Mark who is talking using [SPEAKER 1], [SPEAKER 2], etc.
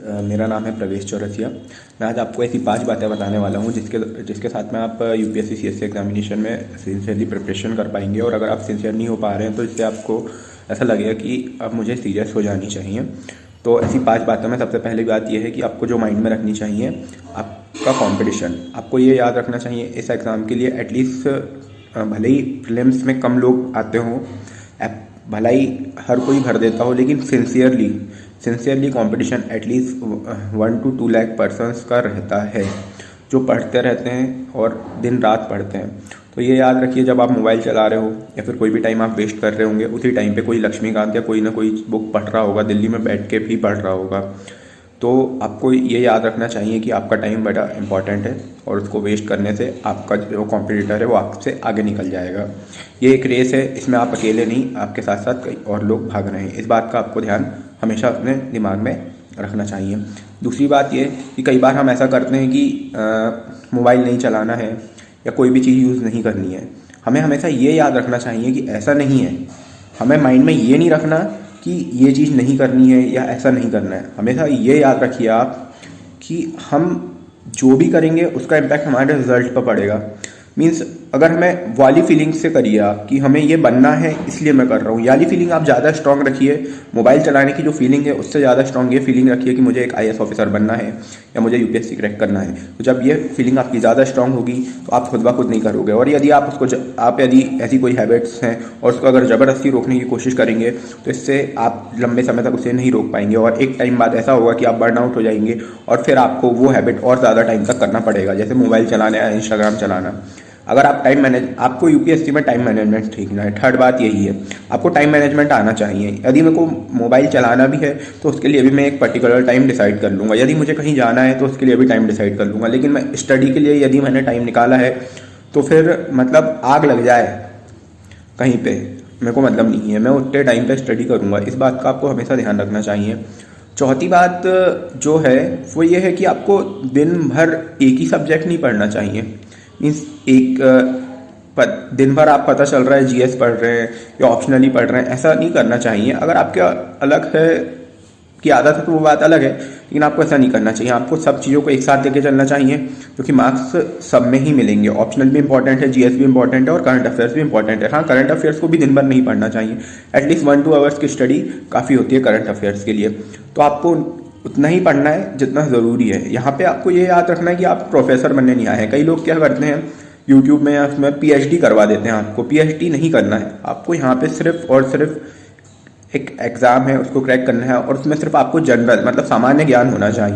[SPEAKER 1] मेरा नाम है प्रवेश चौरसिया। मैं आज आपको ऐसी 5 बातें बताने वाला हूँ जिसके साथ में आप यूपीएससी सीएससी एग्जामिनेशन में सिंसियरली प्रिपरेशन कर पाएंगे। और अगर आप सिंसियर नहीं हो पा रहे हैं तो इससे आपको ऐसा लगेगा कि अब मुझे सीरियस हो जानी चाहिए। तो ऐसी 5 बातों में सबसे पहली बात यह है कि आपको जो माइंड में रखनी चाहिए, आपका कॉम्पिटिशन। आपको ये याद रखना चाहिए इस एग्ज़ाम के लिए एटलीस्ट भले ही प्रीलिम्स में कम लोग आते हों, भला ही हर कोई भर देता हो, लेकिन sincerely competition at least 1 to 2 lakh persons का रहता है जो पढ़ते रहते हैं और दिन रात पढ़ते हैं। तो ये याद रखिए, जब आप मोबाइल चला रहे हो या फिर कोई भी टाइम आप वेस्ट कर रहे होंगे, उसी टाइम पे कोई लक्ष्मीकांत या कोई ना कोई बुक पढ़ रहा होगा, दिल्ली में बैठ के भी पढ़ रहा होगा। तो आपको ये याद रखना चाहिए कि आपका टाइम बड़ा इंपॉर्टेंट है और उसको वेस्ट करने से आपका जो कॉम्पिटिटर है वो आपसे आगे निकल जाएगा। ये एक रेस है, इसमें आप अकेले नहीं, आपके साथ साथ कई और लोग भाग रहे हैं। इस बात का आपको ध्यान हमेशा अपने दिमाग में रखना चाहिए। दूसरी बात ये कि कई बार हम ऐसा करते हैं कि मोबाइल नहीं चलाना है या कोई भी चीज़ यूज़ नहीं करनी है। हमें हमेशा ये याद रखना चाहिए कि ऐसा नहीं है। हमें माइंड में ये नहीं रखना कि ये चीज़ नहीं करनी है या ऐसा नहीं करना है। हमेशा ये याद रखिए आप कि हम जो भी करेंगे उसका इम्पैक्ट हमारे रिजल्ट पर पड़ेगा। मीन्स अगर हमें वाली फीलिंग से करिए आप कि हमें ये बनना है इसलिए मैं कर रहा हूँ, वाली फीलिंग आप ज़्यादा स्ट्रॉन्ग रखिए। मोबाइल चलाने की जो फीलिंग है उससे ज़्यादा स्ट्रॉन्ग ये फीलिंग रखिए कि मुझे एक आईएएस ऑफिसर बनना है या मुझे यूपीएससी क्रैक करना है। तो जब ये फीलिंग आपकी ज़्यादा स्ट्रॉन्ग होगी तो आप खुद ब खुद नहीं करोगे। और यदि आप उसको यदि ऐसी कोई हैबिट्स हैं और उसको अगर ज़बरदस्ती रोकने की कोशिश करेंगे तो इससे आप लंबे समय तक उसे नहीं रोक पाएंगे और एक टाइम बाद ऐसा होगा कि आप बर्न आउट हो जाएंगे और फिर आपको वो हैबिट और ज़्यादा टाइम तक करना पड़ेगा, जैसे मोबाइल चलाना या इंस्टाग्राम चलाना। अगर आप आपको यूपीएससी में टाइम मैनेजमेंट सीखना है। थर्ड बात यही है, आपको टाइम मैनेजमेंट आना चाहिए। यदि मेरे को मोबाइल चलाना भी है तो उसके लिए भी मैं एक पर्टिकुलर टाइम डिसाइड कर लूँगा। यदि मुझे कहीं जाना है तो उसके लिए भी टाइम डिसाइड कर लूँगा। लेकिन मैं स्टडी के लिए यदि मैंने टाइम निकाला है तो फिर मतलब आग लग जाए कहीं पे, मेरे को मतलब नहीं है, मैं उतने टाइम पे स्टडी करूँगा। इस बात का आपको हमेशा ध्यान रखना चाहिए। चौथी बात जो है वो ये है कि आपको दिन भर एक ही सब्जेक्ट नहीं पढ़ना चाहिए। मीन्स दिन भर आप पता चल रहा है जीएस पढ़ रहे हैं या ऑप्शनली पढ़ रहे हैं, ऐसा नहीं करना चाहिए। अगर आपके अलग है की आदत है तो वो बात अलग है, लेकिन आपको ऐसा नहीं करना चाहिए। आपको सब चीज़ों को एक साथ लेके चलना चाहिए क्योंकि मार्क्स सब में ही मिलेंगे। ऑप्शनल भी इंपॉर्टेंट है, जीएस भी इंपॉर्टेंट है और करंट अफेयर्स भी इंपॉर्टेंट है। हाँ, करंट अफेयर्स को भी दिन भर नहीं पढ़ना चाहिए। एटलीस्ट 1-2 आवर्स की स्टडी काफ़ी होती है करंट अफेयर्स के लिए। तो आपको उतना ही पढ़ना है जितना ज़रूरी है। यहाँ पे आपको ये याद रखना है कि आप प्रोफेसर बनने नहीं आए हैं। कई लोग क्या करते हैं यूट्यूब में या उसमें पीएचडी करवा देते हैं। आपको पीएचडी नहीं करना है। आपको यहाँ पे सिर्फ और सिर्फ एक एग्ज़ाम है, उसको क्रैक करना है और उसमें सिर्फ आपको जनरल मतलब सामान्य ज्ञान होना चाहिए।